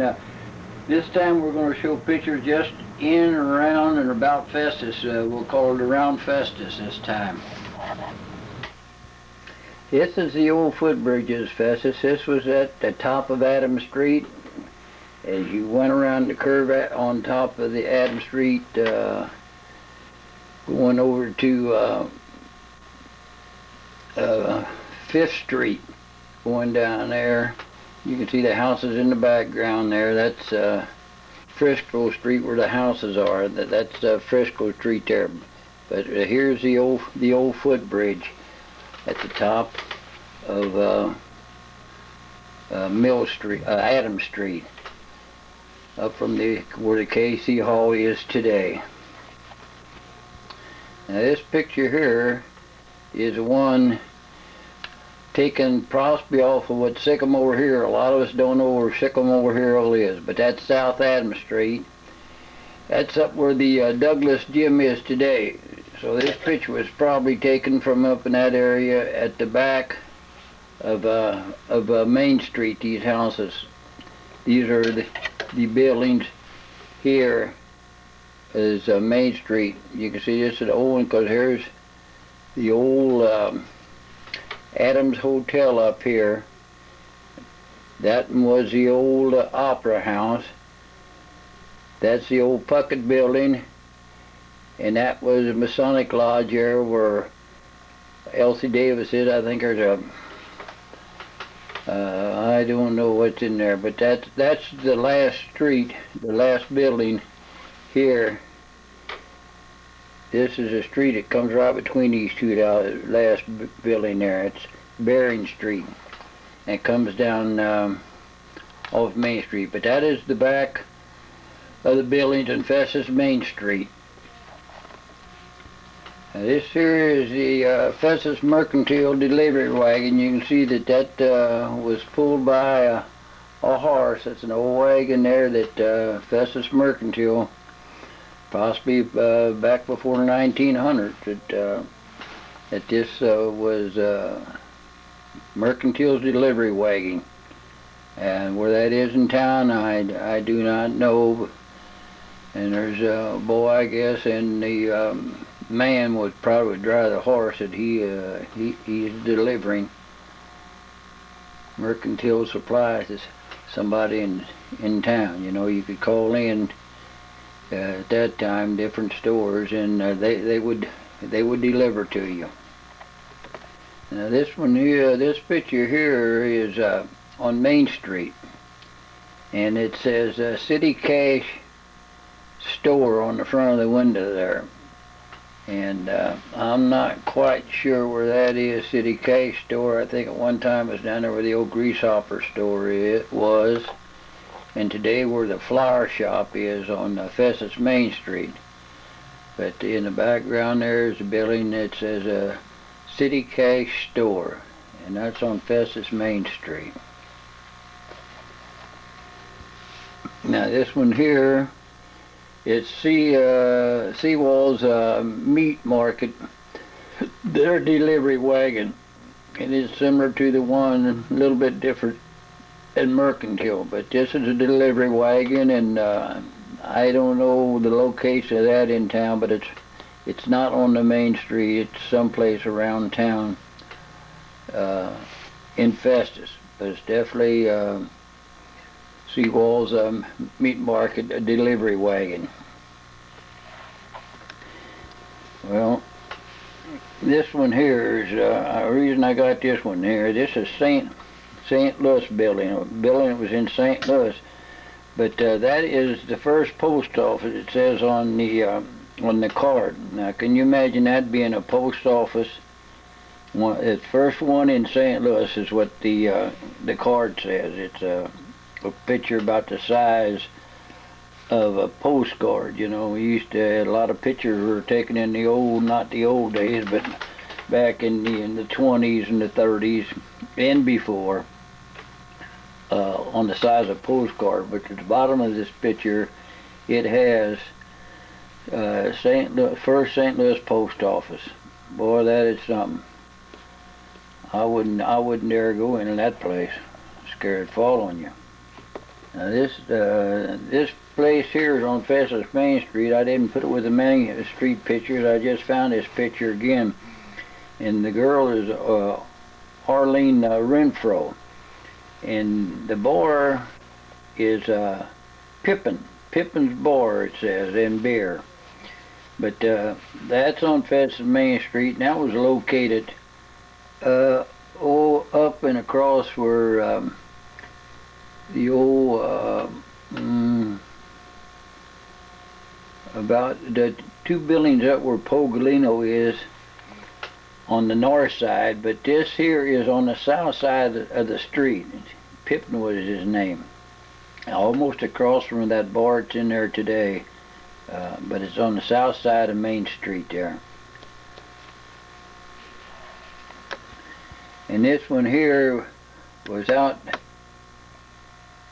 and this time we're going to show pictures just in, around, and about Festus. We'll call it around Festus this time. This is the old footbridges, Festus. This was at the top of Adams Street. As you went around the curve on top of the Adams Street, going over to 5th Street, going down there. You can see the houses in the background there. That's Frisco Street where the houses are. That's Frisco Street there. But here's the old footbridge at the top of Mill Street, Adams Street, up from where the KC Hall is today. Now this picture here is one taken possibly off of what Sycamore Hill. A lot of us don't know where Sycamore Hill is, but that's South Adams Street. That's up where the Douglas Gym is today. So this picture was probably taken from up in that area at the back of Main Street. These houses, these are the buildings. Here is Main Street. You can see this is the old one because here's the old Adams Hotel up here. That was the old Opera House. That's the old Puckett Building, and that was a Masonic Lodge here where Elsie Davis is. I think there's I don't know what's in there, but that's the last street, the last building here. This is a street that comes right between these two, last building there. It's Bering Street. And it comes down off Main Street. But that is the back of the buildings in Festus Main Street. Now this here is the Festus Mercantile Delivery Wagon. You can see that was pulled by a horse. It's an old wagon there that Festus Mercantile, possibly back before 1900, that this was Mercantile's delivery wagon. And where that is in town, I do not know. And there's a boy, I guess, and the man would probably drive the horse that he's delivering mercantile supplies to somebody in town. You know, you could call in at that time different stores, and they would deliver to you. Now this one here, this picture here is on Main Street, and it says City Cash Store on the front of the window there. And I'm not quite sure where that is, City Cash Store. I think at one time it was down there where the old grease hopper store was. And today where the flower shop is on Festus Main Street. But in the background there is a building that says City Cash Store, and that's on Festus Main Street. Now this one here, it's Seawall's Meat Market, their delivery wagon. It is similar to the one, a little bit different and Mercantile, but this is a delivery wagon, and I don't know the location of that in town, but it's not on the main street. It's someplace around town in Festus, but it's definitely Seawall's Meat Market delivery wagon. Well, this one here is the reason I got this one here. This is St. Louis building, a building that was in St. Louis, but that is the first post office. It says on the card. Now, can you imagine that being a post office? The first one in St. Louis is what the card says. It's a picture about the size of a postcard. You know, we used to have a lot of pictures were taken in the old, not the old days, but back in the 20s and the 30s and before. On the size of a postcard, but at the bottom of this picture it has first St. Louis post office. Boy, that is something. I wouldn't dare go into that place. Scared to fall on you. Now this place here is on Festus Main Street. I didn't put it with the main street pictures. I just found this picture again, and the girl is Arlene Renfro, and the bar is Pippin's Bar, it says, in beer. But that's on Festus Main Street, and that was located up and across where the old about the two buildings up where Pogolino is on the north side, but this here is on the south side of the street. Pippin was his name. Almost across from that bar that's in there today, but it's on the south side of Main Street there. And this one here was out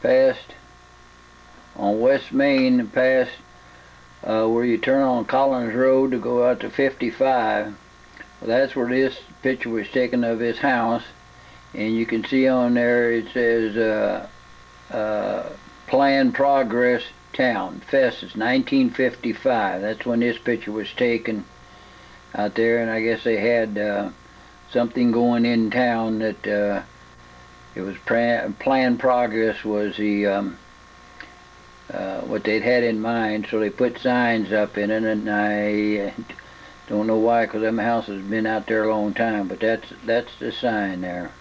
past on West Main, past where you turn on Collins Road to go out to 55. Well, that's where this picture was taken of his house, and you can see on there it says Planned Progress Town, Festus, 1955. That's when this picture was taken out there, and I guess they had something going in town that it was Planned Progress was the what they'd had in mind, so they put signs up in it, and I don't know why, because them houses have been out there a long time, but that's the sign there.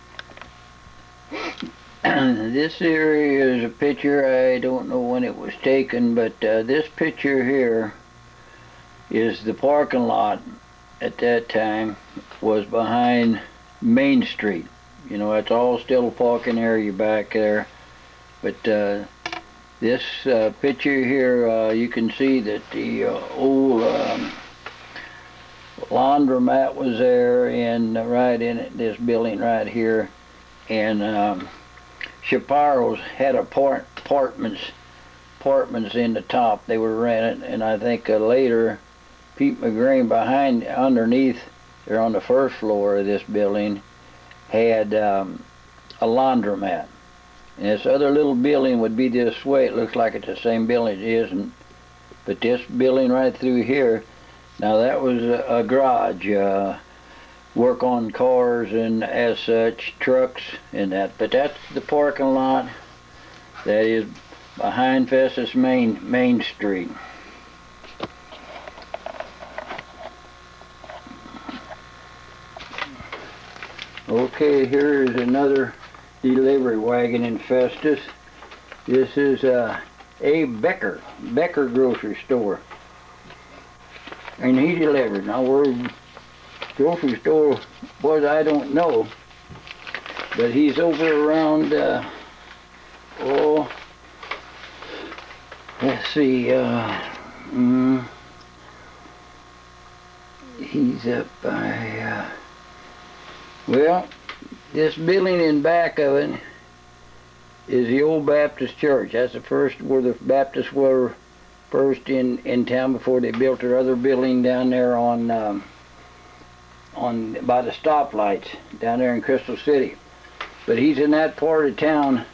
This area is a picture, I don't know when it was taken, but this picture here is the parking lot at that time was behind Main Street. You know, it's all still a parking area back there, but this picture here, you can see that the old laundromat was there, and right in it, this building right here, and Shapiro's had apartments in the top. They were rented, and I think later Pete McGrane underneath there on the first floor of this building had a laundromat. And this other little building would be this way. It looks like it's the same building. It isn't. But this building right through here, now that was a garage. Work on cars and as such, trucks and that. But that's the parking lot that is behind Festus Main Street. Okay, here is another delivery wagon in Festus. This is a Becker grocery store, and he delivered. Now where grocery store was, I don't know, but he's over around oh, let's see, he's up by well, this building in back of it is the old Baptist church. That's the first where the Baptists were first in town before they built their other building down there on by the stoplights down there in Crystal City. But he's in that part of town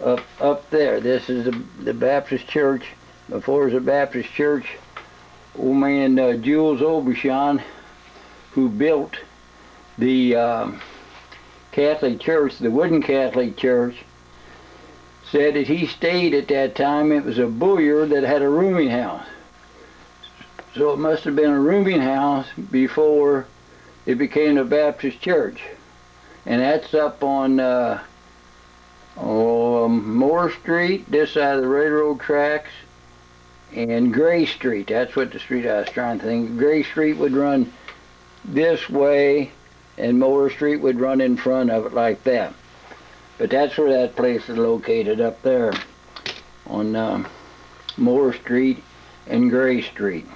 up there. This is the Baptist church. Before it was a Baptist church, old man Jules Aubuchon, who built the Catholic Church, the wooden Catholic Church, said that he stayed at that time. It was a bowyer that had a rooming house. So it must have been a rooming house before it became a Baptist church. And that's up on Moore Street, this side of the railroad tracks, and Gray Street. That's what the street I was trying to think. Gray Street would run this way, and Moore Street would run in front of it like that. But that's where that place is located, up there on Moore Street and Gray Street.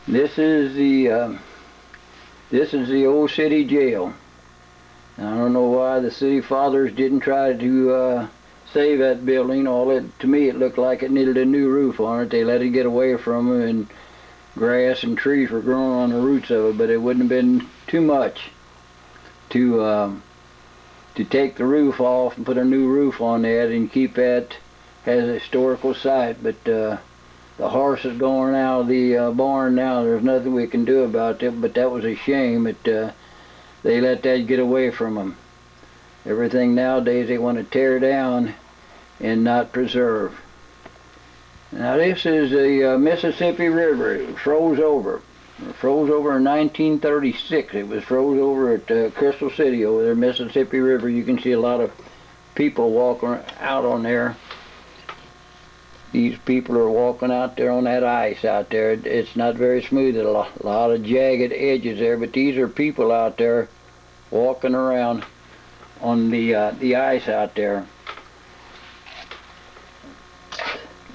This is the old city jail. Now, I don't know why the city fathers didn't try to save that building. To me, it looked like it needed a new roof on it. They let it get away from them, and grass and trees were growing on the roots of it, but it wouldn't have been too much to to take the roof off and put a new roof on that and keep that as a historical site. But the horse is going out of the barn now. There's nothing we can do about it, but that was a shame that they let that get away from them. Everything nowadays they want to tear down and not preserve. Now this is the Mississippi River. It froze over. It froze over in 1936. It was froze over at Crystal City over there, Mississippi River. You can see a lot of people walking out on there. These people are walking out there on that ice out there. It's not very smooth. A lot of jagged edges there, but these are people out there walking around on the ice out there.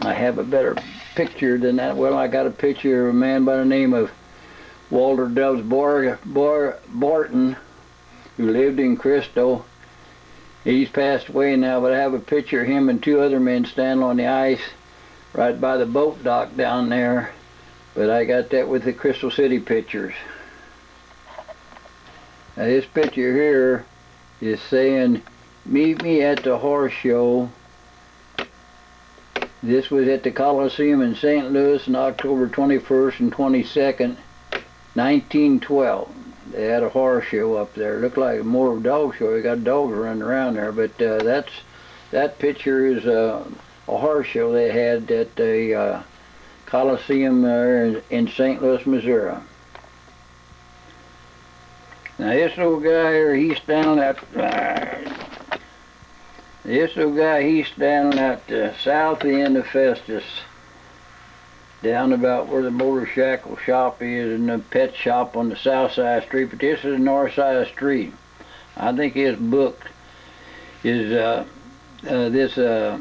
I have a better picture than that. Well, I got a picture of a man by the name of Walter Doves Barton, who lived in Crystal. He's passed away now, but I have a picture of him and two other men standing on the ice right by the boat dock down there. But I got that with the Crystal City pictures. Now this picture here is saying, "Meet me at the horse show." This was at the Coliseum in St. Louis on October 21st and 22nd, 1912. They had a horse show up there. It looked like more of a dog show. You got dogs running around there, but that picture is a horse show they had at the Coliseum in St. Louis, Missouri. Now this little guy here, he's standing at the south end of Festus, down about where the motorcycle shop is and the pet shop on the south side of the street. But this is the north side of the street. I think his book is this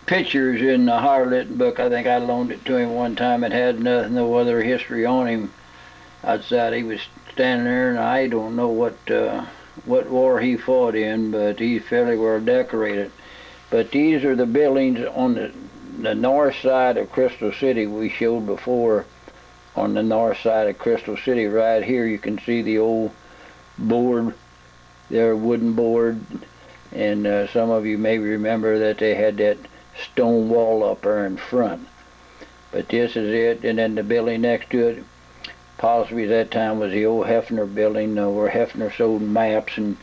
pictures in the Harlett book. I think I loaned it to him one time. It had no other history on him outside. He was standing there, and I don't know what war he fought in, but he's fairly well decorated. But these are the buildings on the north side of Crystal City we showed before. On the north side of Crystal City, right here, you can see the old board, their wooden board, and some of you may remember that they had that stone wall up there in front. But this is it, and then the building next to it, possibly at that time, was the old Hefner building where Hefner sold maps and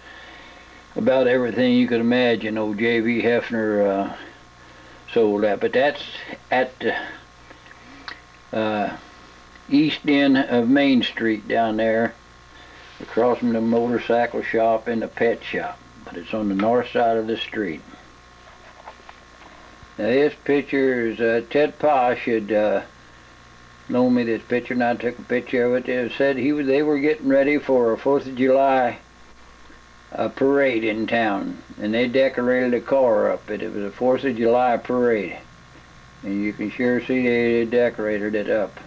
about everything you could imagine. Old J.V. Hefner sold that. But that's at the east end of Main Street down there, across from the motorcycle shop and the pet shop. But it's on the north side of the street. Now this picture is Ted Posh had loaned me this picture, and I took a picture of it. It said they were getting ready for a 4th of July parade in town, and they decorated the car up. It was a 4th of July parade, and you can sure see they decorated it up.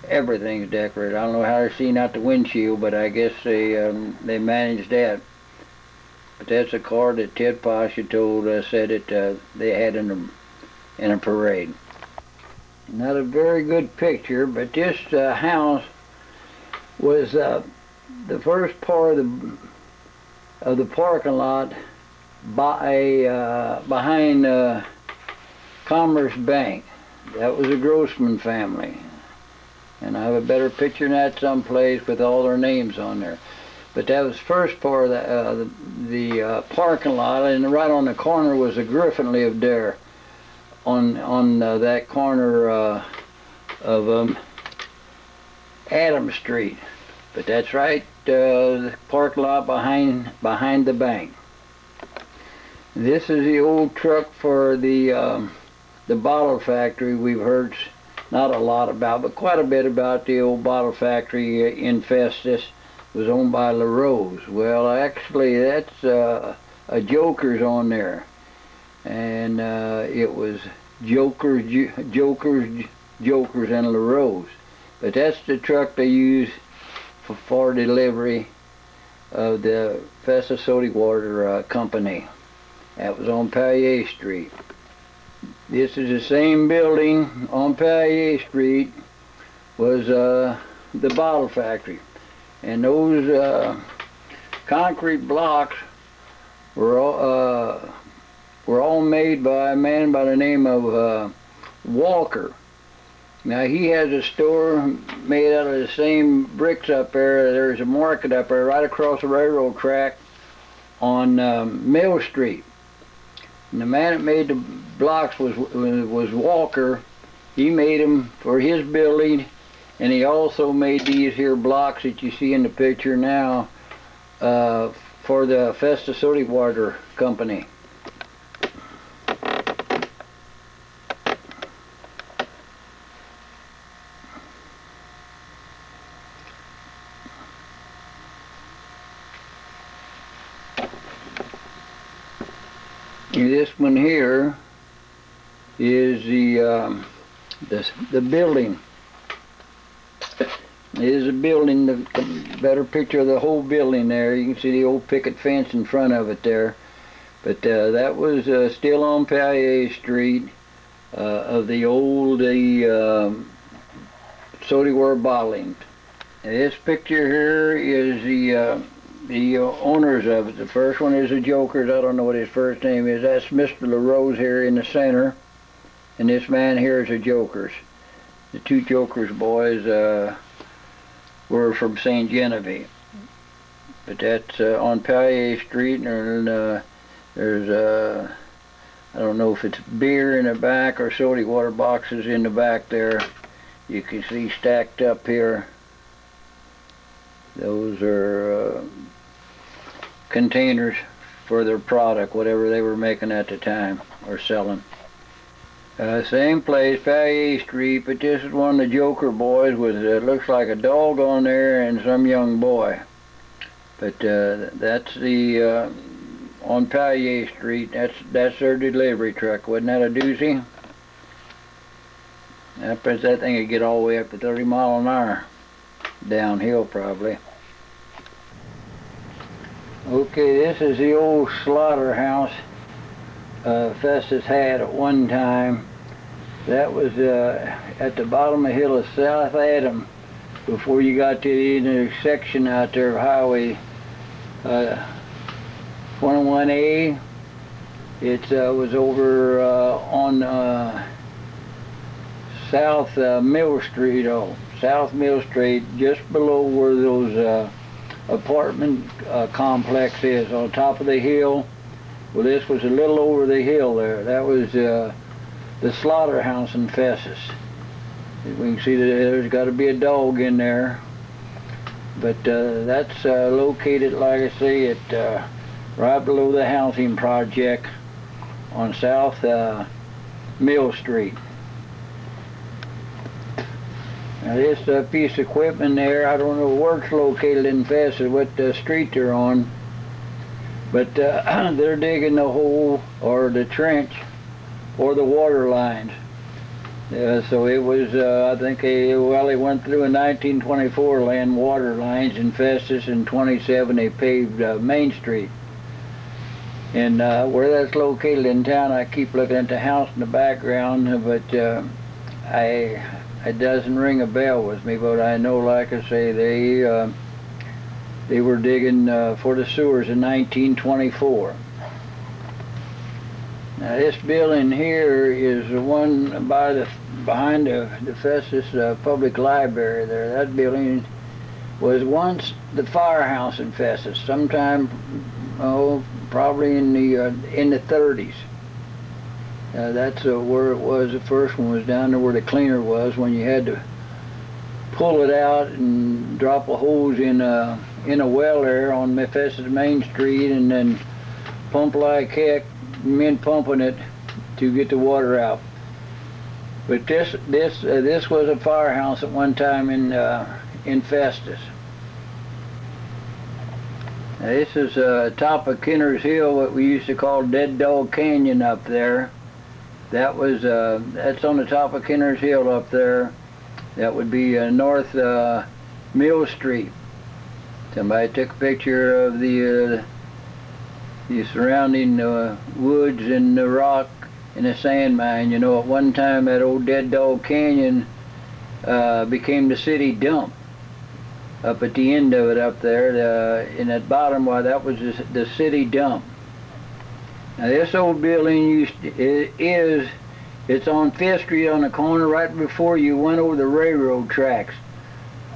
Everything's decorated. I don't know how they're seeing out the windshield, but I guess they managed that. But that's a car that Ted Posh had told us said it they had in a parade. Not a very good picture, but this house was the first part of the parking lot behind Commerce Bank. That was a Grossman family, and I have a better picture than that someplace with all their names on there. But that was the first part of the parking lot, and right on the corner was a Griffin lived there. On that corner of Adams Street. But that's right, the parking lot behind the bank. This is the old truck for the bottle factory. We've heard not a lot about, but quite a bit about the old bottle factory in Festus. It was owned by LaRose. Well, actually, that's a Joker's on there. And it was Jokers and LaRose. But that's the truck they use for delivery of the Festus Soda Water Company. That was on Pallier Street. This is the same building on Pallier Street was the bottle factory. And those concrete blocks were all made by a man by the name of Walker. Now he has a store made out of the same bricks up there. There's a market up there right across the railroad track on Mill Street. And the man that made the blocks was Walker. He made them for his building, and he also made these here blocks that you see in the picture now for the Festus Water Company. This one here is the building. It is a building, the better picture of the whole building there. You can see the old picket fence in front of it there. But that was still on Valles Street of the old soda water bottling. And this picture here is the owners of it. The first one is the Jokers. I don't know what his first name is. That's Mr. LaRose here in the center. And this man here is the Jokers. The two Jokers boys were from St. Genevieve. But that's on Valles Street, and there's I don't know if it's beer in the back or soda water boxes in the back there. You can see stacked up here. Those are containers for their product, whatever they were making at the time or selling. Same place, Valles Street, but this is one of the Joker boys with looks like a dog on there and some young boy. But that's the on Valles Street. That's their delivery truck. Wasn't that a doozy? I bet that thing would get all the way up to 30 miles an hour, downhill probably. Okay, this is the old slaughterhouse Festus had at one time. That was at the bottom of the hill of South Adam before you got to the intersection out there of Highway 21A. It was over on South Mill Street, South Mill Street, just below where those apartment complex is on top of the hill. Well, this was a little over the hill there. That was the slaughterhouse in Festus. We can see that there's got to be a dog in there. But that's located, like I say, at right below the housing project on South Mill Street. Now this piece of equipment there, I don't know where it's located in Festus, what street they're on. But they're digging the hole or the trench or the water lines. So it was, I think, they went through in 1924 laying water lines in Festus, and 27 they paved Main Street. And where that's located in town, I keep looking at the house in the background, but it doesn't ring a bell with me. But I know, like I say, they were digging for the sewers in 1924. Now this building here is the one behind the Festus Public Library there. That building was once the firehouse in Festus, sometime, probably in the 30s. That's where it was. The first one was down there where the cleaner was, when you had to pull it out and drop a hose in a well there on Festus Main Street, and then pump like heck, men pumping it to get the water out. But this was a firehouse at one time in Festus. Now this is top of Kinner's Hill, what we used to call Dead Dog Canyon up there. That was that's on the top of Kinner's Hill up there. That would be North Mill Street. Somebody took a picture of the surrounding woods and the rock and the sand mine. You know, at one time that old Dead Dog Canyon became the city dump. Up at the end of it up there, in that bottom, why that was the city dump. Now this old building it's on Fifth Street on the corner right before you went over the railroad tracks.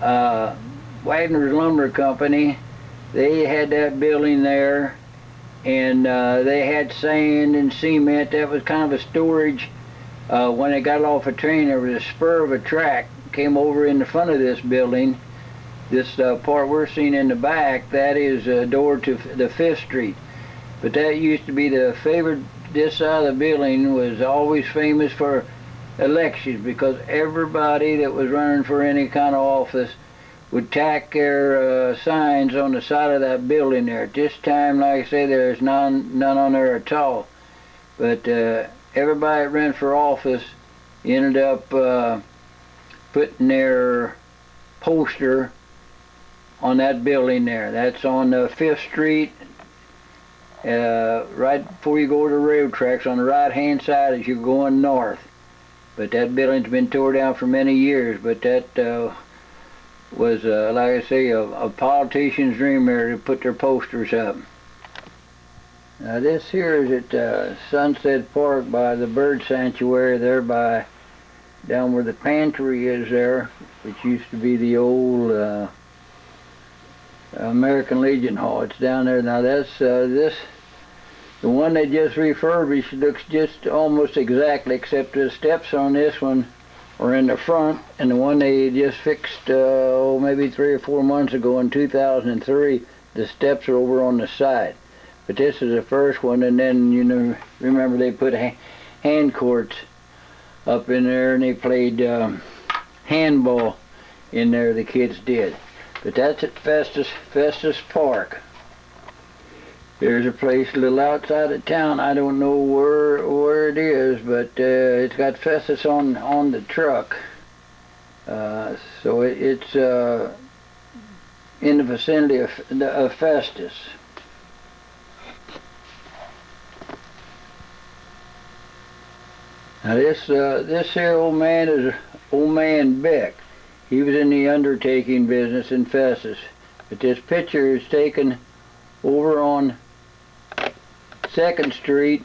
Wagner's Lumber Company, they had that building there, and they had sand and cement. That was kind of a storage. When they got off a train, there was a spur of a track came over in the front of this building. This part we're seeing in the back, that is a door to the Fifth Street. But that used to be the favorite. This side of the building was always famous for elections, because everybody that was running for any kind of office would tack their signs on the side of that building there. At this time, like I say, there's none on there at all. But everybody that ran for office ended up putting their poster on that building there. That's on Fifth Street. Right before you go over the railroad tracks on the right hand side as you're going north. But that building's been tore down for many years, but that was like I say, a politician's dream there to put their posters up. Now this here is at Sunset Park by the bird sanctuary there, by down where the pantry is there, which used to be the old American Legion Hall. It's down there now. That's the one they just refurbished. Looks just almost exactly, except the steps on this one are in the front, and the one they just fixed maybe 3 or 4 months ago in 2003, the steps are over on the side. But this is the first one, and then, you know, remember they put hand courts up in there, and they played handball in there, the kids did. But that's at Festus Park. There's a place a little outside of town. I don't know where it is, but it's got Festus on the truck. So it's in the vicinity of Festus. Now this here old man is old man Beck. He was in the undertaking business in Festus. But this picture is taken over on 2nd Street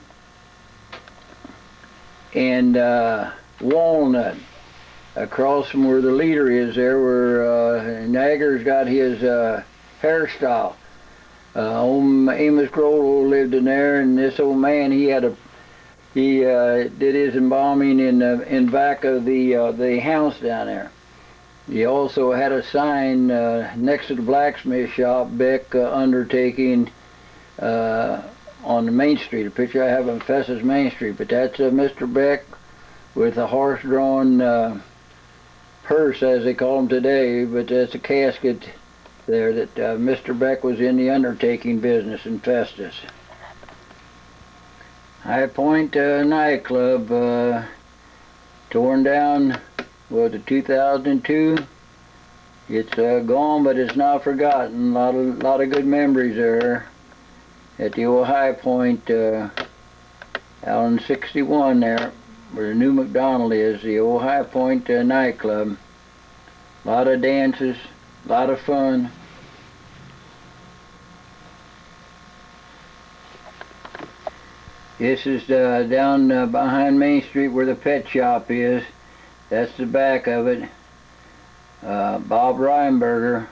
and Walnut, across from where the leader is there, where Niagara's got his hairstyle. Old Amos Grollo lived in there, and this old man, he did his embalming in back of the house down there. He also had a sign next to the blacksmith shop, Beck Undertaking, on the Main Street. A picture I have on Festus Main Street. But that's Mr. Beck with a horse-drawn hearse, as they call them today. But that's a casket there that Mr. Beck was in the undertaking business in Festus. High Point nightclub, torn down, was it 2002? It's gone, but it's not forgotten. A lot of good memories there at the old High Point out on 61 there, where the new McDonald is, the old High Point nightclub. A lot of dances, a lot of fun. This is down behind Main Street where the pet shop is. That's the back of it. Bob Reinberger,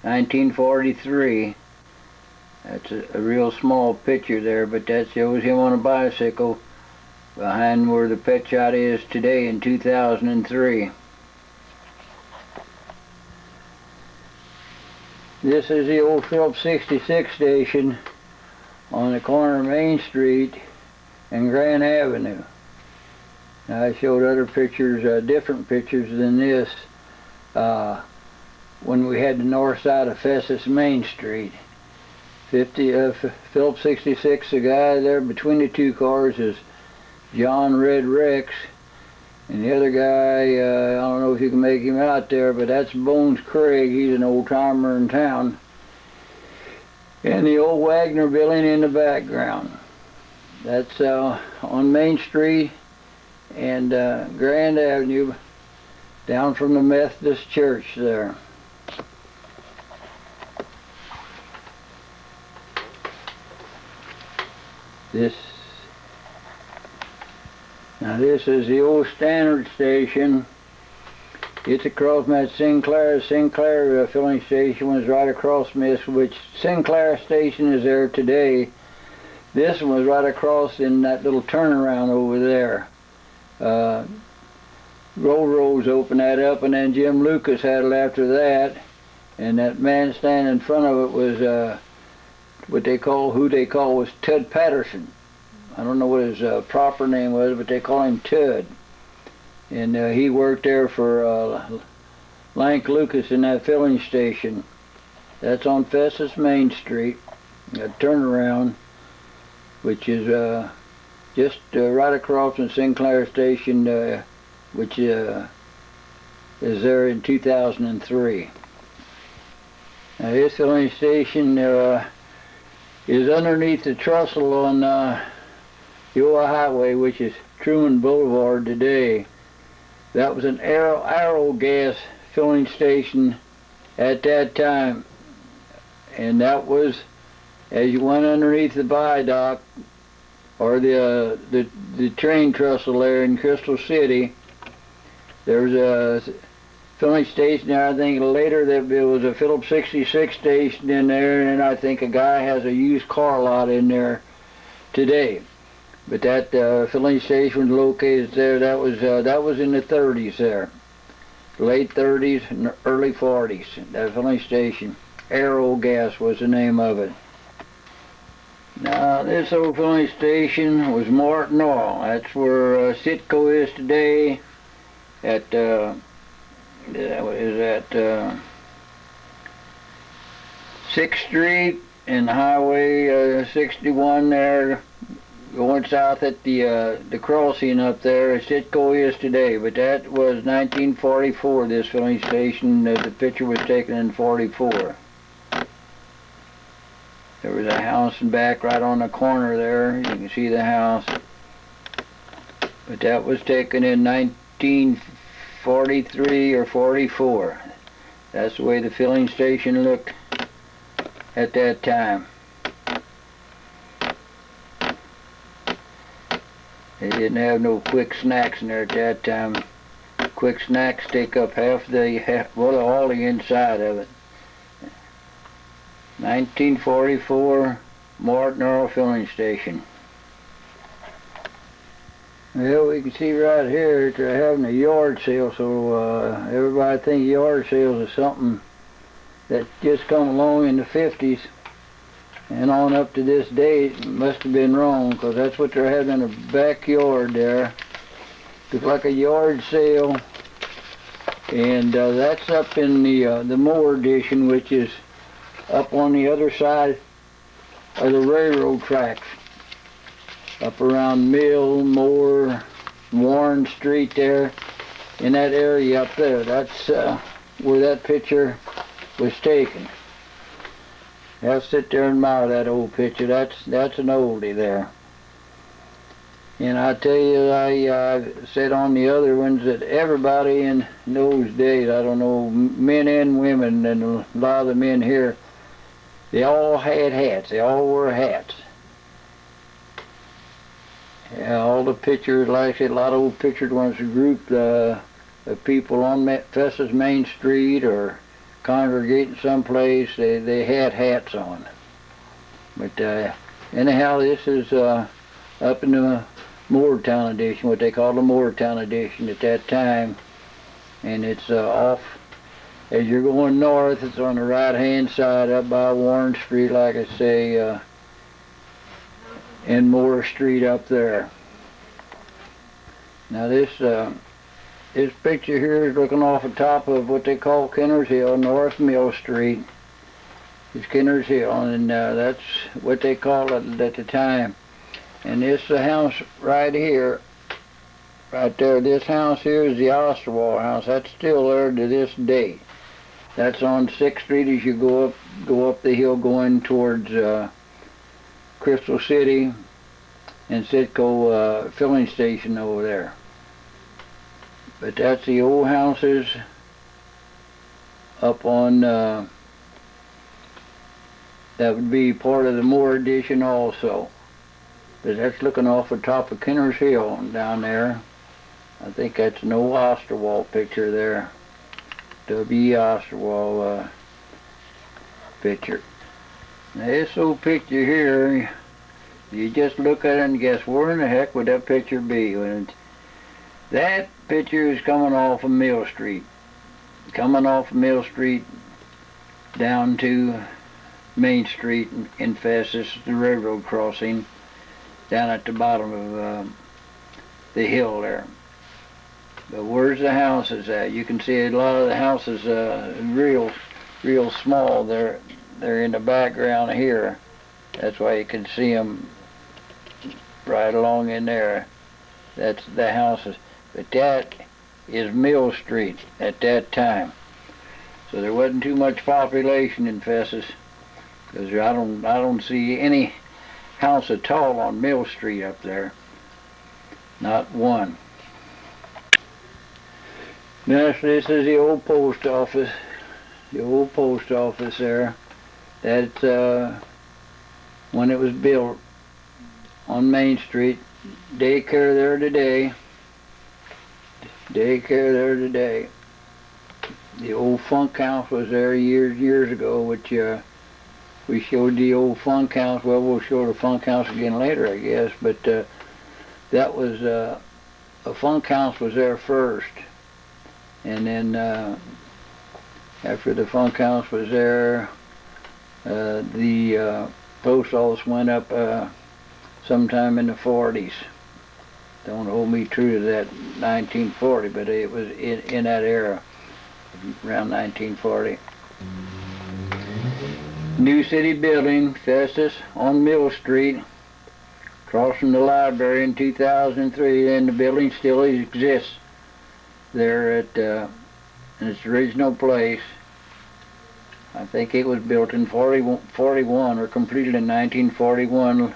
1943. That's a real small picture there, but that shows him on a bicycle behind where the pet shop is today in 2003. This is the old Phillips 66 station on the corner of Main Street and Grand Avenue. Now, I showed other pictures, different pictures than this, when we had the north side of Festus Main Street. Phillips 66, the guy there between the two cars is John Red Rex, and the other guy, I don't know if you can make him out there, but that's Bones Craig. He's an old timer in town. And the old Wagner building in the background. That's on Main Street and Grand Avenue, down from the Methodist Church there. This Now this is the old Standard station. It's across from that Sinclair. Sinclair filling station was right across from this, which Sinclair station is there today. This one was right across in that little turnaround over there. Railroads opened that up, and then Jim Lucas had it after that. And that man standing in front of it was who they call was Ted Patterson. I don't know what his proper name was, but they call him Ted. And he worked there for Lank Lucas in that filling station. That's on Festus Main Street, a turnaround, which is just right across from Sinclair Station, which is there in 2003. Now this filling station is underneath the trestle on the old highway, which is Truman Boulevard today. That was an arrow gas filling station at that time, and that was as you went underneath the viaduct or the train trestle there in Crystal City. There was a filling station there. I think later there was a Phillips 66 station in there, and I think a guy has a used car lot in there today. But that filling station was located there. That was in the 30s there, late 30s and early 40s. That filling station, Arrow Gas was the name of it. Now this old filling station was Martin Oil. That's where Citgo is today. At what is that? 6th Street and Highway 61 there. Going south at the crossing up there, Citgo is today, but that was 1944. This filling station, the picture was taken in 44. There was a house in back right on the corner there. You can see the house, but that was taken in 1943 or 44. That's the way the filling station looked at that time. They didn't have no quick snacks in there at that time. Quick snacks take up all the inside of it. 1944 Martin Oil filling station. Well, we can see right here that they're having a yard sale, so everybody thinks yard sales is something that just come along in the 50s. And on up to this day, it must have been wrong, because that's what they're having in the backyard there. Looks like a yard sale, and that's up in the Moore edition, which is up on the other side of the railroad tracks, up around Mill, Moore, Warren Street there, in that area up there. That's where that picture was taken. I'll sit there and admire that old picture. That's an oldie there. And I tell you, I said on the other ones that everybody in those days, I don't know, men and women, and a lot of the men here, they all had hats. They all wore hats. Yeah, all the pictures, like I said, a lot of old pictures ones, a group of people on Festus Main Street or congregating someplace, they had hats on. But anyhow, this is up in the Moortown edition, what they call the Moortown edition at that time. And it's off, as you're going north, it's on the right hand side up by Warren Street, like I say, and Moore Street up there. Now this picture here is looking off the top of what they call Kenner's Hill, North Mill Street. It's Kenner's Hill, and that's what they called it at the time. And this house right here, right there, this house here is the Osterwald house. That's still there to this day. That's on 6th Street as you go up the hill going towards Crystal City and Citgo filling station over there. But that's the old houses up on, that would be part of the Moore edition also. But that's looking off the top of Kenner's Hill down there. I think that's an old Osterwald picture there. W.E. Osterwald picture. Now this old picture here, you just look at it and guess where in the heck would that picture be? When that picture is coming off of Mill Street. Coming off of Mill Street down to Main Street in Festus, the railroad crossing, down at the bottom of the hill there. But where's the houses at? You can see a lot of the houses real small. They're in the background here. That's why you can see them right along in there. That's the houses. But that is Mill Street at that time. So there wasn't too much population in Festus, because I don't see any house at all on Mill Street up there. Not one. Now this is the old post office. The old post office there. That's when it was built on Main Street. Daycare there today. Daycare there today. The old funk house was there years ago, which we showed the old funk house. Well, we'll show the funk house again later, I guess. But that was a funk house was there first, and then after the funk house was there, the post office went up sometime in the 40s. Don't hold me true to that 1940, but it was in that era, around 1940. New city building, Festus, on Mill Street, across from the library in 2003, and the building still exists there at in its original place. I think it was built in 41 or completed in 1941.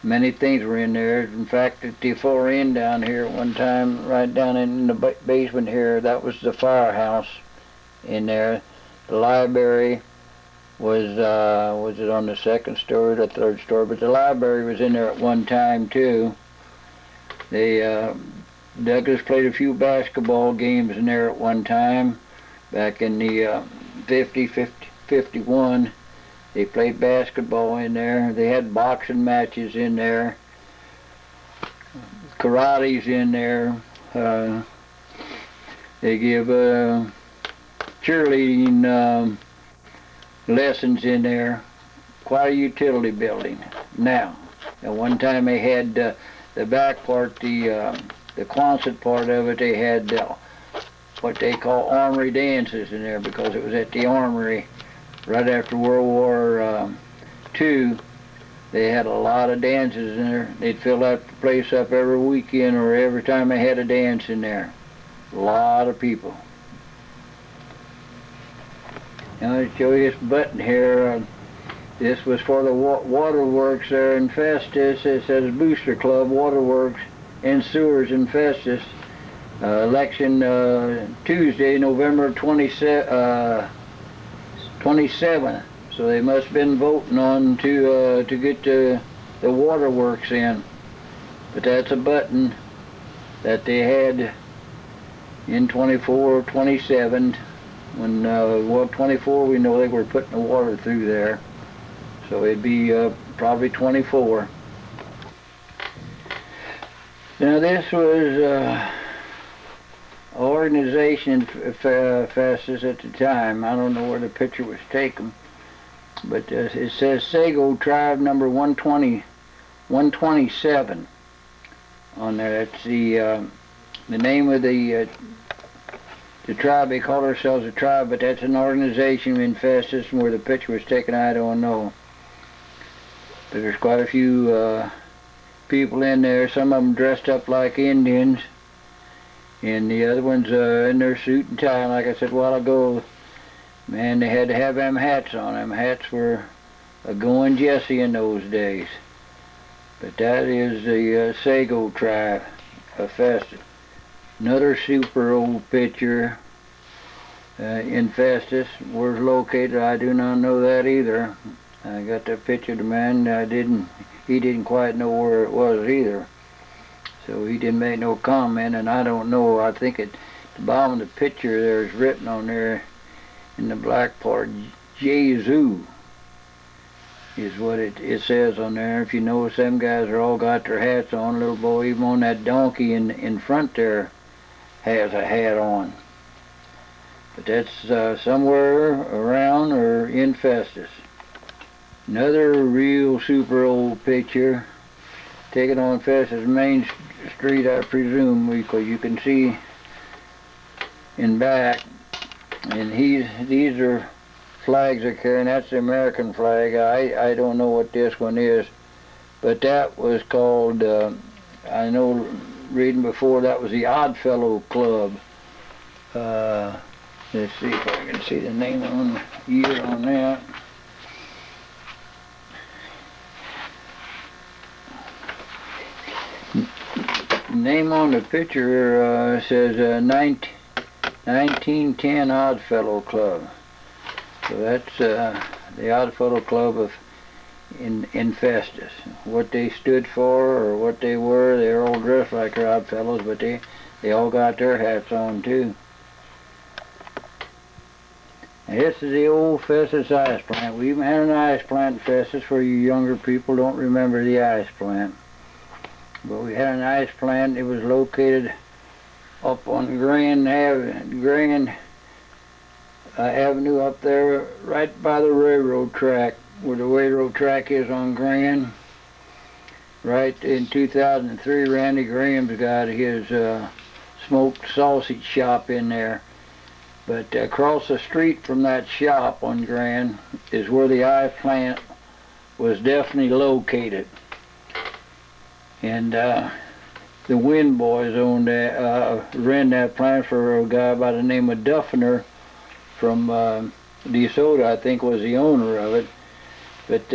Many things were in there. In fact, at the far end down here at one time, right down in the basement here, that was the firehouse in there. The library was it on the second story or the third story? But the library was in there at one time too. They Douglas played a few basketball games in there at one time. Back in the 51. They played basketball in there. They had boxing matches in there. Karate's in there. They give cheerleading lessons in there. Quite a utility building. Now, at one time they had the back part, the Quonset part of it, they had what they call armory dances in there, because it was at the armory right after World War II. They had a lot of dances in there. They'd fill that place up every weekend or every time they had a dance in there. A lot of people. Now I'll show you this button here. This was for the waterworks there in Festus. It says Booster Club Waterworks and Sewers in Festus. Election Tuesday, November 27th. So they must have been voting on to get the waterworks in. But that's a button that they had in 24, 27. When well, 24, we know they were putting the water through there. So it'd be probably 24. Now this was organization Festus at the time. I don't know where the picture was taken, but it says Sago Tribe number 127 on there. That's the name of the tribe. They call themselves a tribe, but that's an organization in Festus. And where the picture was taken, I don't know. But there's quite a few people in there. Some of them dressed up like Indians, and the other ones in their suit and tie. Like I said a while ago, man, they had to have them hats on. Them hats were a going Jesse in those days. But that is the Sago tribe of Festus. Another super old picture in Festus. Where's located, I do not know that either. I got that picture of the man. I didn't he didn't quite know where it was either. So he didn't make no comment, and I don't know. I think at the bottom of the picture there's written on there in the black part, Jesu is what it says on there. If you notice, them guys are all got their hats on. Little boy, even on that donkey in front there, has a hat on. But that's somewhere around or in Festus. Another real super old picture taken on Festus Main Street, I presume, because you can see in back. And these are flags they're carrying. That's the American flag. I don't know what this one is, but that was called, I know reading before, that was the Oddfellow Club. Let's see if I can see the name on the year on that. Name on the picture says 1910 Oddfellow Club. So that's the Oddfellow Club in Festus. What they stood for or what they were, they're all dressed like Oddfellows, but they all got their hats on too. And this is the old Festus ice plant. We even had an ice plant in Festus. For you younger people don't remember the ice plant. But we had an ice plant. It was located up on Grand Avenue up there, right by the railroad track, where the railroad track is on Grand. Right in 2003, Randy Graham's got his smoked sausage shop in there. But across the street from that shop on Grand is where the ice plant was definitely located. And the Wind Boys owned that, ran that plant for a guy by the name of Duffner from Desoto, I think, was the owner of it. But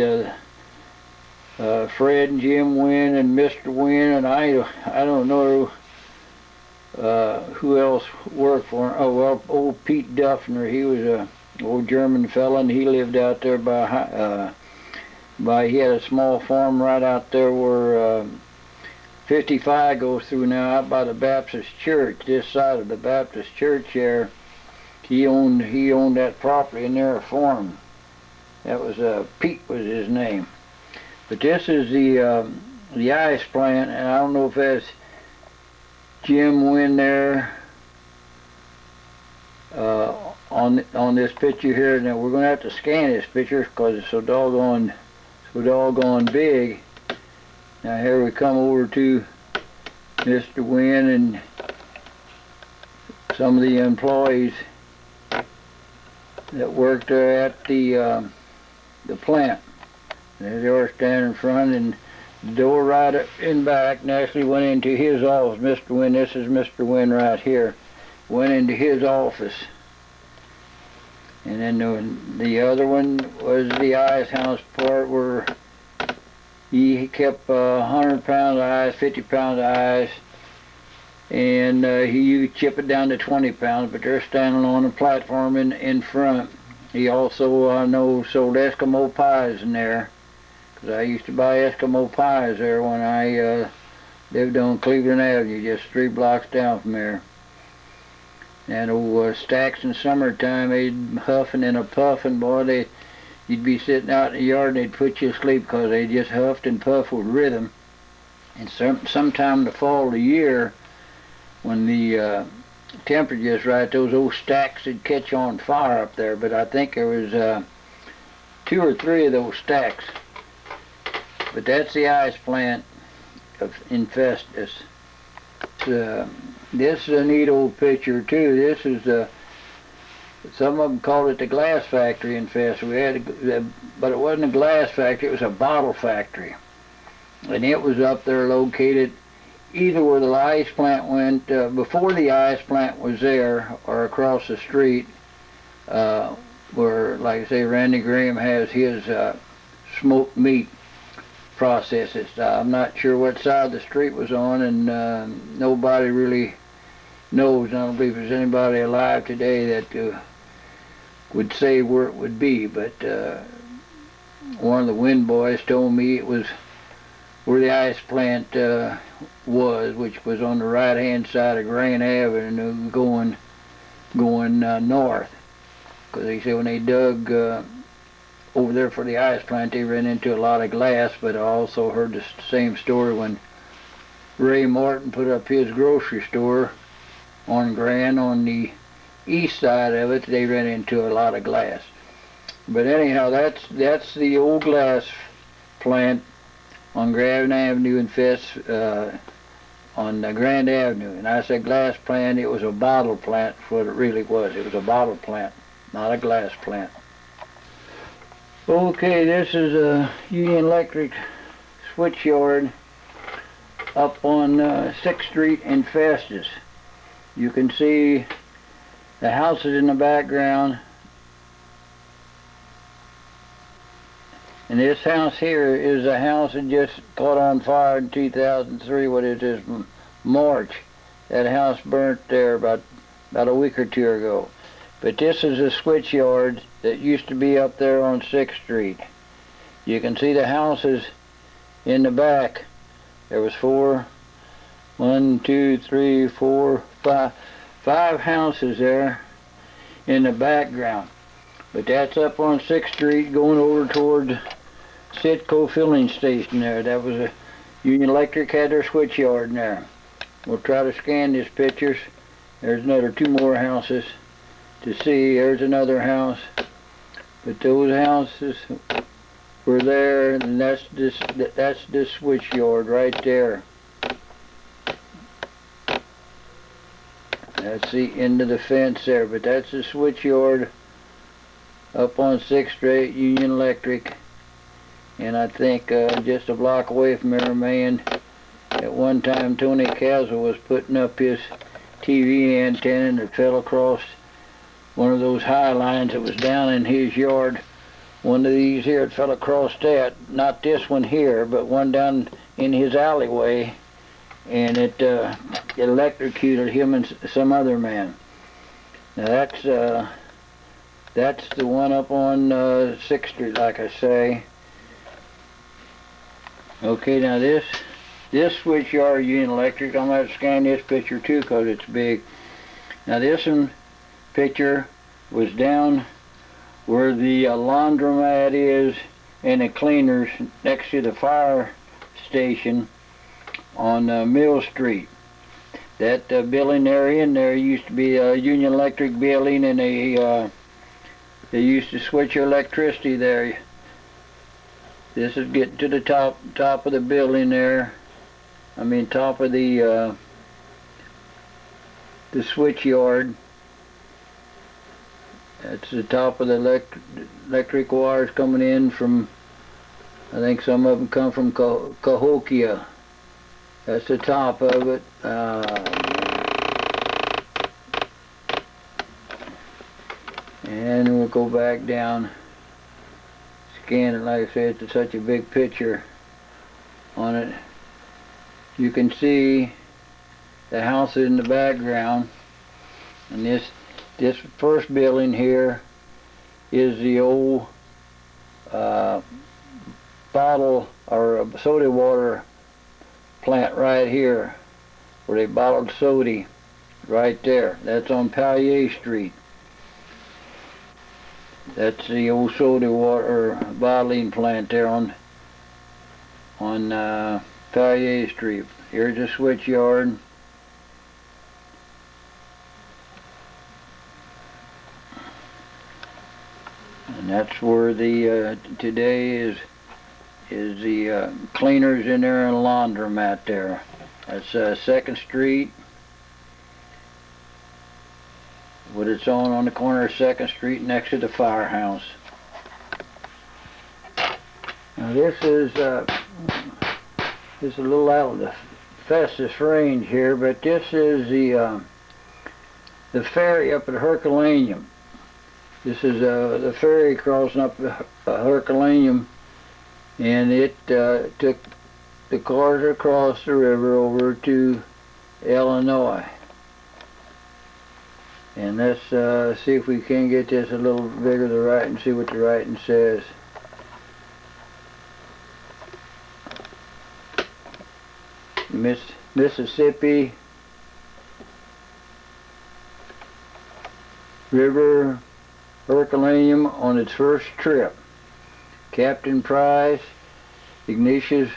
Fred and Jim Wynn and Mr. Wynn and I don't know who else worked for him. Oh, well, old Pete Duffner, he was a old German fella, and he lived out there by he had a small farm right out there where 55 goes through now, out by the Baptist church, this side of the Baptist church there. He owned that property in there, a farm. That was Pete was his name. But this is the ice plant, and I don't know if that's Jim Wynn there on this picture here. Now we're going to have to scan this picture because it's so doggone big. Now here we come over to Mr. Wynn and some of the employees that worked there at the plant. There they are standing in front, and the door right up in back naturally went into his office. Mr. Wynn, this is Mr. Wynn right here, went into his office. And then the other one was the ice house part, where he kept 100 pounds of ice, 50 pounds of ice, and he chip it down to 20 pounds, but they're standing on a platform in front. He also, I know, sold Eskimo pies in there, because I used to buy Eskimo pies there when I lived on Cleveland Avenue, just 3 blocks down from there. And old stacks in summertime, they'd huffing and a puffing, boy, you'd be sitting out in the yard and they'd put you to sleep because they just huffed and puffed with rhythm. And sometime in the fall of the year, when the temperature is right, those old stacks would catch on fire up there. But I think there was 2 or 3 of those stacks. But that's the ice plant in Festus. This is a neat old picture too. This is some of them called it the glass factory in Festus. We had, but it wasn't a glass factory. It was a bottle factory, and it was up there located either where the ice plant went before the ice plant was there, or across the street where, like I say, Randy Graham has his smoked meat processes. I'm not sure what side the street was on, and nobody really knows. I don't believe there's anybody alive today that would say where it would be, but one of the Wind Boys told me it was where the ice plant was, which was on the right hand side of Grand Avenue going north. Because they said when they dug over there for the ice plant, they ran into a lot of glass. But I also heard the same story when Ray Martin put up his grocery store on Grand on the east side of it. They ran into a lot of glass. But anyhow, that's the old glass plant on Grand Avenue in Festus, on Grand Avenue. And I said glass plant, it was a bottle plant, what it really was. It was a bottle plant, not a glass plant. Okay, this is a Union Electric switchyard up on 6th Street in Festus. You can see the houses in the background. And this house here is a house that just caught on fire in 2003. What is this? March. That house burnt there about a week or two ago. But this is a switchyard that used to be up there on 6th Street. You can see the houses in the back. There was five houses there in the background. But that's up on 6th Street going over toward Citgo filling station there. That was a Union Electric had their switchyard in there. We'll try to scan these pictures. There's another two more houses to see. There's another house. But those houses were there, and that's this switchyard right there. That's the end of the fence there, but that's the switchyard up on 6th Street, Union Electric. And I think just a block away from there, man, at one time Tony Castle was putting up his TV antenna and it fell across one of those high lines that was down in his yard. One of these here, it fell across that, not this one here, but one down in his alleyway, and it electrocuted him and some other man. Now that's the one up on 6th Street, like I say. Okay, now this switchyard Union Electric, I'm going to scan this picture too because it's big. Now this one picture was down where the laundromat is and the cleaners next to the fire station on Mill Street. That building area in there used to be a Union Electric building, and they used to switch your electricity there. This is getting to the top of the building there. I mean top of the switchyard. That's the top of the electric wires coming in from, I think some of them come from Cahokia. That's the top of it. And we'll go back down, scan it. Like I said, it's such a big picture on it. You can see the houses in the background, and this first building here is the old bottle or soda water plant right here, where they bottled soda right there. That's on Valles Street. That's the old soda water bottling plant there on Valles Street. Here's a switchyard. And that's where the today is the cleaners in there and a laundromat there. That's 2nd Street. What it's on the corner of 2nd Street next to the firehouse. Now this is a little out of the Festus range here, but this is the ferry up at Herculaneum. This is the ferry crossing up Herculaneum, and it took the cars across the river over to Illinois. And let's see if we can get this a little bigger, the writing, see what the writing says. Mississippi River Herculaneum on its first trip. Captain Price, Ignatius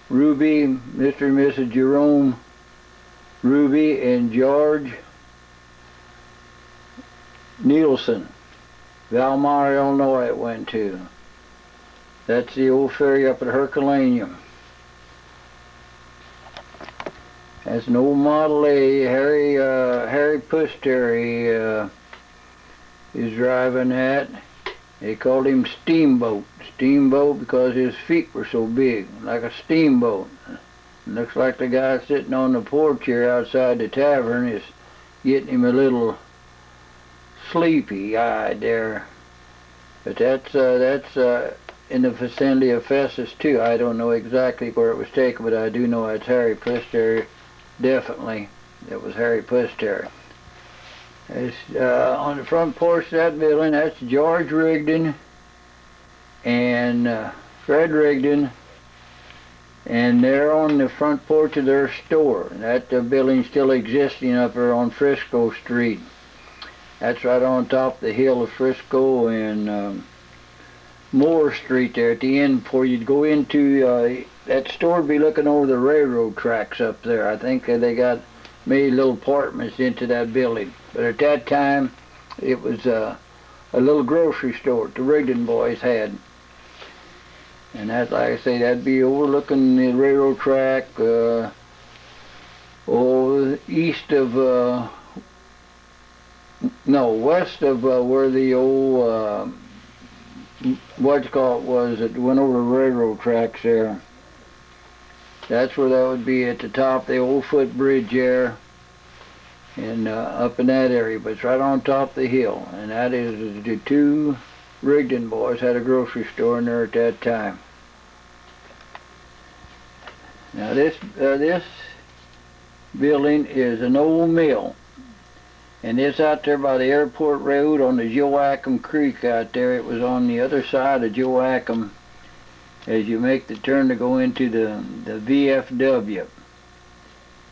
Ruby, Mr. and Mrs. Jerome Ruby, and George Nielsen. Valmar, Illinois it went to. That's the old ferry up at Herculaneum. That's an old Model A. Harry Pusateri is driving that. They called him Steamboat. Steamboat because his feet were so big, like a steamboat. Looks like the guy sitting on the porch here outside the tavern is getting him a little sleepy-eyed there. But that's in the vicinity of Festus too. I don't know exactly where it was taken, but I do know it's Harry Pusateri. Definitely, it was Harry Pusateri. It's on the front porch of that building. That's George Rigdon and Fred Rigdon, and they're on the front porch of their store. That building's still existing up there on Frisco Street. That's right on top of the hill of Frisco and Moore Street there at the end before you'd go into that store. Would be looking over the railroad tracks up there. I think they got made little apartments into that building. But at that time, it was a little grocery store the Rigdon boys had. And that, like I say, that'd be overlooking the railroad track, east of, no, west of where the old, was, it went over the railroad tracks there. That's where that would be, at the top of the old footbridge there, and up in that area. But it's right on top of the hill, and that is the two Rigdon boys had a grocery store in there at that time. Now this building is an old mill, and it's out there by the airport road on the Joachim Creek out there. It was on the other side of Joachim as you make the turn to go into the VFW.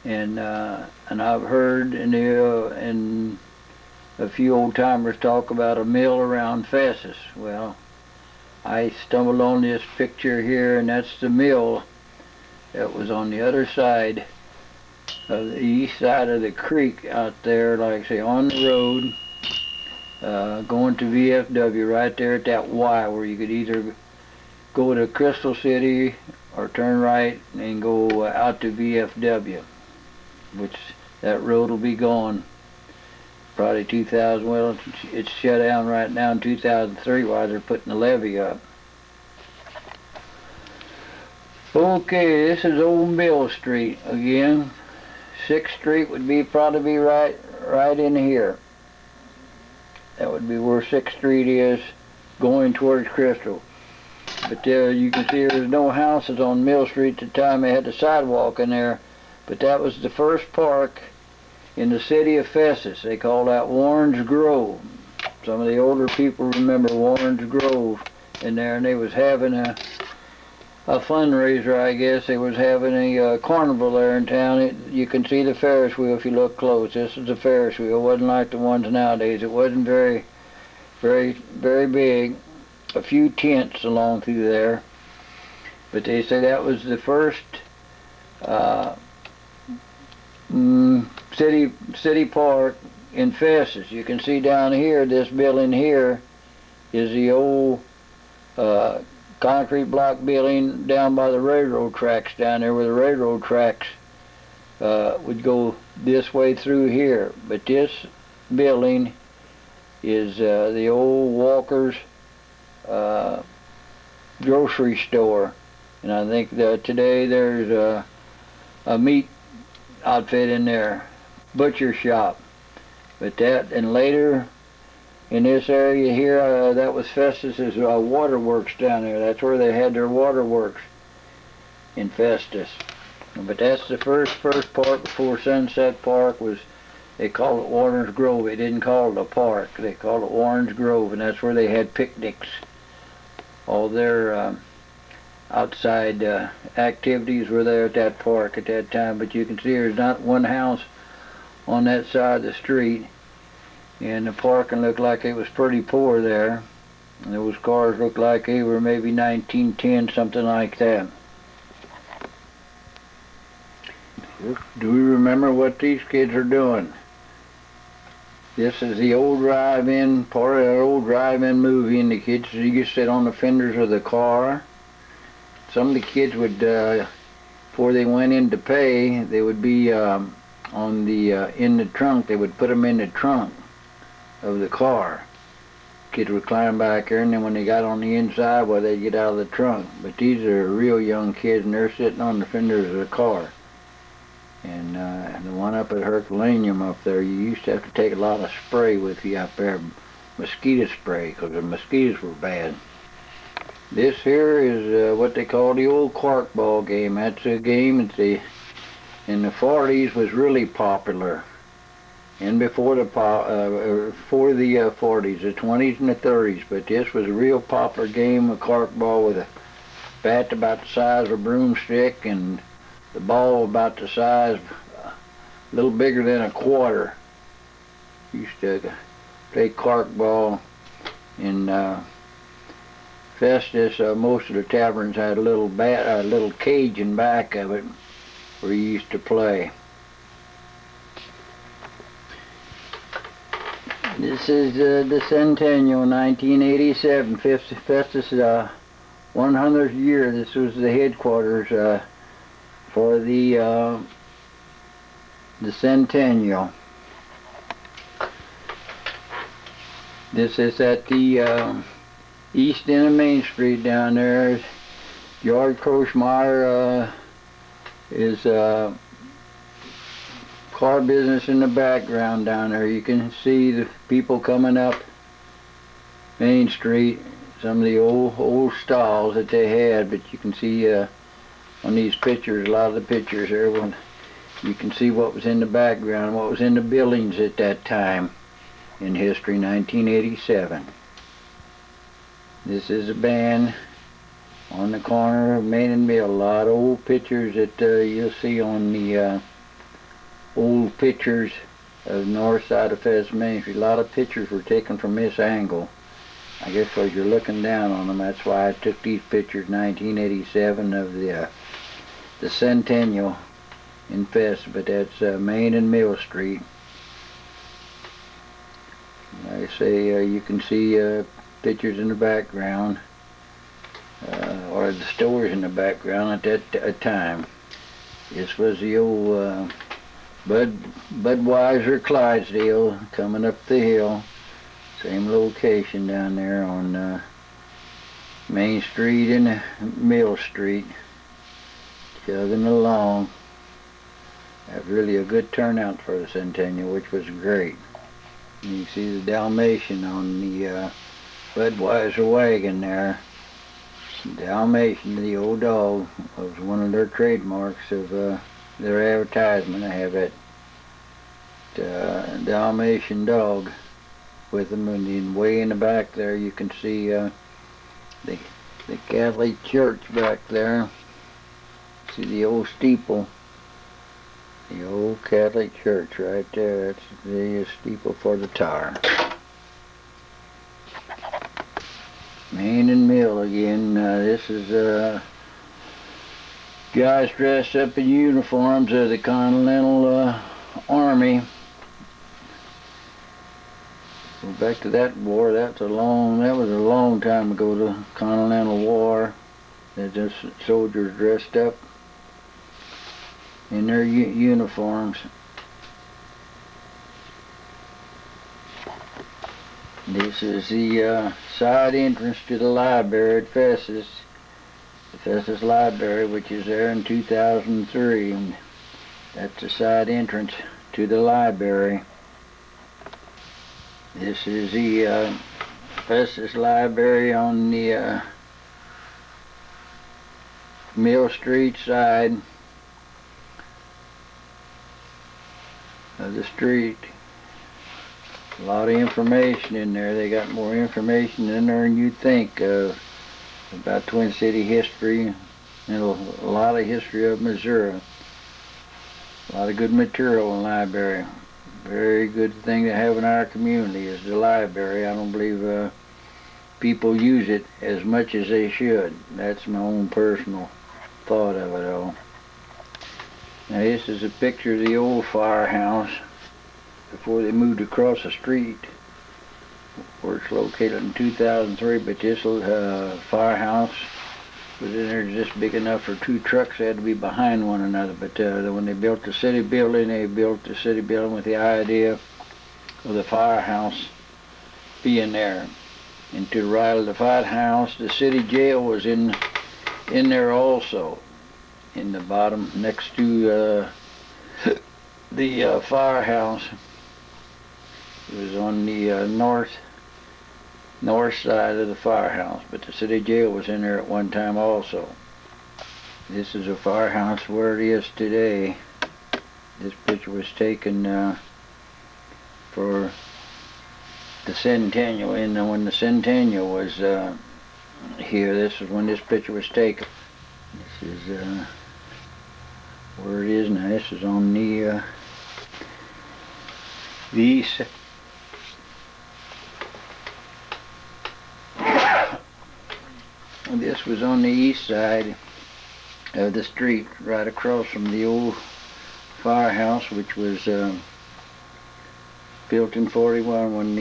And I've heard and a few old timers talk about a mill around Festus. Well, I stumbled on this picture here, and that's the mill that was on the other side of the east side of the creek out there, like I say, on the road, going to VFW, right there at that Y where you could either go to Crystal City or turn right and go out to VFW, which that road will be gone probably 2000. Well, it's shut down right now in 2003 while they're putting the levee up. Okay, this is Old Mill Street again. 6th Street would be probably right in here. That would be where 6th Street is, going towards Crystal. But you can see there's no houses on Mill Street at the time. They had the sidewalk in there. But that was the first park in the city of Festus. They called that Warren's Grove. Some of the older people remember Warren's Grove in there, and they was having a fundraiser, I guess. They was having a carnival there in town. You can see the Ferris wheel if you look close. This is the Ferris wheel. It wasn't like the ones nowadays. It wasn't very big. A few tents along through there. But they say that was the first city park in Festus. You can see down here, this building here is the old concrete block building down by the railroad tracks down there, where the railroad tracks would go this way through here. But this building is the old Walker's grocery store, and I think that today there's a meat outfit in there, butcher shop. But that, and later in this area here, that was Festus's waterworks down there. That's where they had their waterworks in Festus. But that's the first park before Sunset Park was. They called it Warren's Grove. They didn't call it a park. They called it Warren's Grove, and that's where they had picnics. All their outside activities were there at that park at that time. But you can see there's not one house on that side of the street, and the parking looked like it was pretty poor there. And those cars looked like they were maybe 1910, something like that. Do we remember what these kids are doing? This is the old drive-in, part of that old drive-in movie, and the kids used to sit on the fenders of the car. Some of the kids would, before they went in to pay, they would be in the trunk. They would put them in the trunk of the car. Kids would climb back there, and then when they got on the inside, well, they'd get out of the trunk. But these are real young kids, and they're sitting on the fenders of the car. And the one up at Herculaneum up there, you used to have to take a lot of spray with you up there, mosquito spray, because the mosquitoes were bad. This here is what they call the old cork ball game. That's a game that in the 40s was really popular. And before the 40s, the 20s and the 30s. But this was a real popular game of cork ball with a bat about the size of a broomstick and the ball about the size, a little bigger than a quarter. Used to play cork ball in Festus. Most of the taverns had a little cage in back of it where you used to play. This is the Centennial, 1987. Festus 100th year. This was the headquarters for the Centennial. This is at the east end of Main Street down there. George Koschmeyer is car business in the background down there. You can see the people coming up Main Street, some of the old stalls that they had, but you can see on these pictures, a lot of the pictures there, you can see what was in the background, what was in the buildings at that time in history, 1987. This is a band on the corner of Main and Mill. A lot of old pictures that you'll see on the old pictures of the north side of Valles Mines. A lot of pictures were taken from this angle. I guess because you're looking down on them. That's why I took these pictures, 1987, of the Centennial in Festus, but that's Main and Mill Street. Like I say, you can see pictures in the background, or the stores in the background at that time. This was the old Budweiser Clydesdale coming up the hill. Same location down there on Main Street and Mill Street. Chugging along. That was really a good turnout for the Centennial, which was great. And you can see the Dalmatian on the Budweiser wagon there. Dalmatian, the old dog, was one of their trademarks of their advertisement. I have that Dalmatian dog with them, and then way in the back there you can see the Catholic Church back there. See the old steeple, the old Catholic Church right there. That's the steeple for the tower. Main and Mill again. This is guys dressed up in uniforms of the Continental Army. Go back to that war. That was a long time ago. The Continental War. They're just soldiers dressed up in their uniforms. This is the side entrance to the library at Festus, the Festus Library, which is there in 2003. And that's the side entrance to the library. This is the Festus Library on the Mill Street side of the street. A lot of information in there. They got more information in there than you'd think of about Twin City history and a lot of history of Missouri. A lot of good material in the library. Very good thing to have in our community is the library. I don't believe people use it as much as they should. That's my own personal thought of it all. Now this is a picture of the old firehouse before they moved across the street where it's located in 2003, but this firehouse was in there just big enough for 2 trucks. They had to be behind one another, but when they built the city building, they built the city building with the idea of the firehouse being there. And to the right of the firehouse, the city jail was in there also, in the bottom next to the firehouse. It was on the north side of the firehouse, but the city jail was in there at one time also. This is a firehouse where it is today. This picture was taken for the centennial, and when the centennial was here, this is when this picture was taken. This is where it is now. This is on the east. This was on the east side of the street, right across from the old firehouse, which was built in '41 when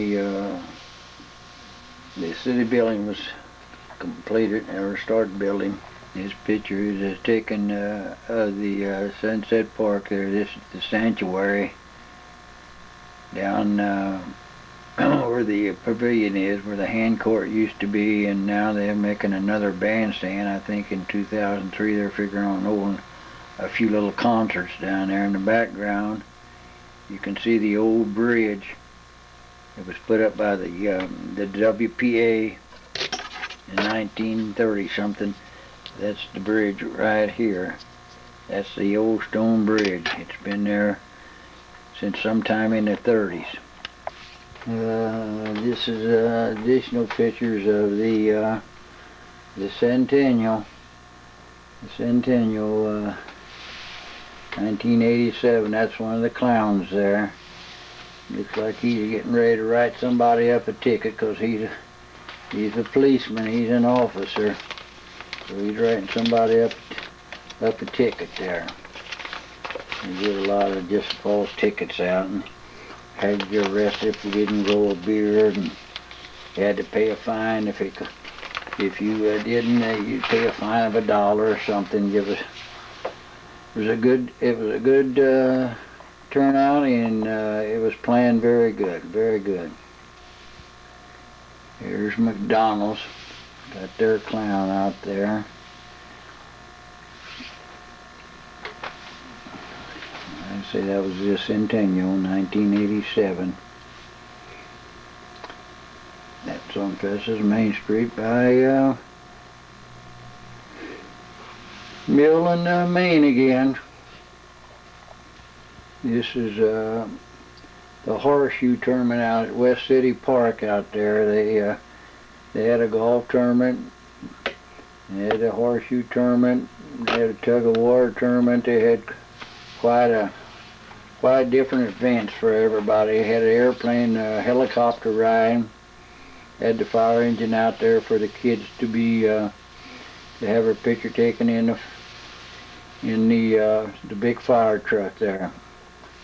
the city building was completed or started building. This picture is taken of the Sunset Park there. This is the sanctuary down where the pavilion is, where the hand court used to be, and now they're making another bandstand. I think in 2003 they're figuring on holding a few little concerts down there. In the background you can see the old bridge. It was put up by the WPA in 1930 something. That's the bridge right here. That's the old stone bridge. It's been there since sometime in the 30s. This is additional pictures of the centennial. The centennial, 1987. That's one of the clowns there. Looks like he's getting ready to write somebody up a ticket, because he's a policeman. He's an officer, so he's writing somebody up a ticket there. They give a lot of just false tickets out and had you arrested if you didn't grow a beard, and you had to pay a fine if you didn't. You'd pay a fine of $1 or something. It was a good turnout, and it was planned very good, very good. Here's McDonald's, got their clown out there. I'd say that was the centennial, 1987. That's on Festus Main Street by Mill and Main again. This is the horseshoe tournament out at West City Park out there. They had a golf tournament, they had a horseshoe tournament, they had a tug of war tournament. They had quite different events for everybody. They had an airplane, helicopter ride. Had the fire engine out there for the kids to have a picture taken in the big fire truck there.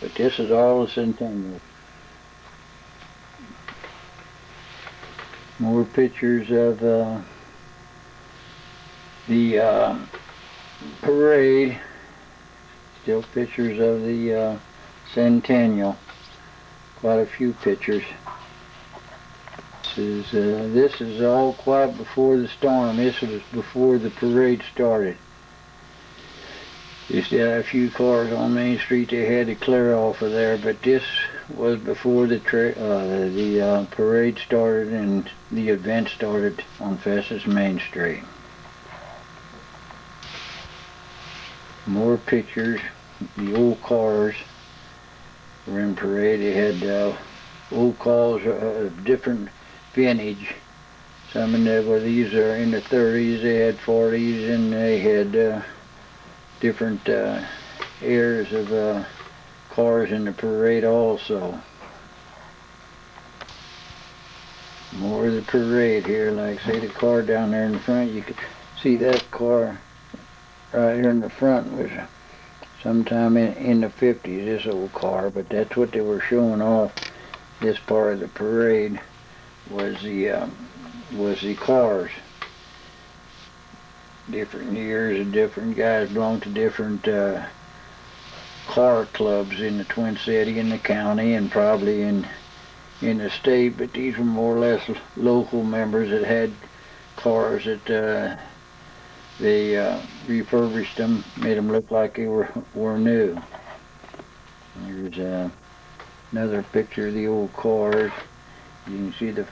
But this is all the centennial. More pictures of the parade. Still pictures of the centennial. Quite a few pictures. This is all quite before the storm. This was before the parade started. Just had a few cars on Main Street they had to clear off of there, but this was before the parade started and the event started on Festus Main Street. More pictures. The old cars were in parade. They had old cars of different vintage. Some of them, well, these are in the 30s, they had 40s, and they had different eras of cars in the parade also. More of the parade here, like say the car down there in the front, you could see that car right here in the front was sometime in the 50s, this old car, but that's what they were showing off. This part of the parade was the cars. Different years and different guys belonged to different car clubs in the Twin City and the county and probably in the state, but these were more or less local members that had cars that they refurbished them, made them look like they were new. Here's another picture of the old cars. You can see the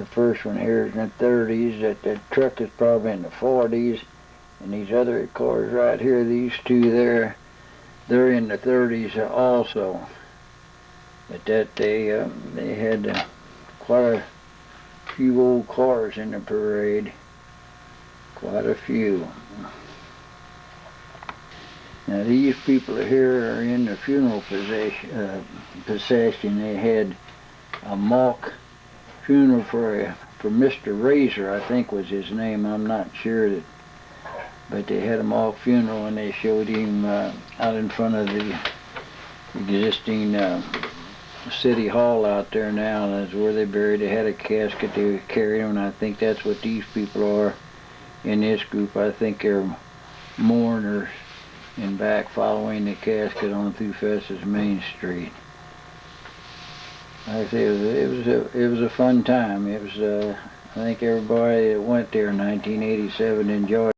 first one here is in the 30s. That truck is probably in the 40s, and these other cars right here, these two there, they're in the 30s also. But that they had quite a few old cars in the parade. Quite a few. Now these people here are in the funeral procession. They had a mock funeral for Mr. Razor, I think was his name. I'm not sure but they had a mock funeral and they showed him out in front of the existing City Hall out there now. That's where they buried. They had a casket they carried him, and I think that's what these people are in this group. I think they're mourners in back following the casket on through Festus Main Street. Like I say, it was a fun time. It was I think everybody that went there in 1987 enjoyed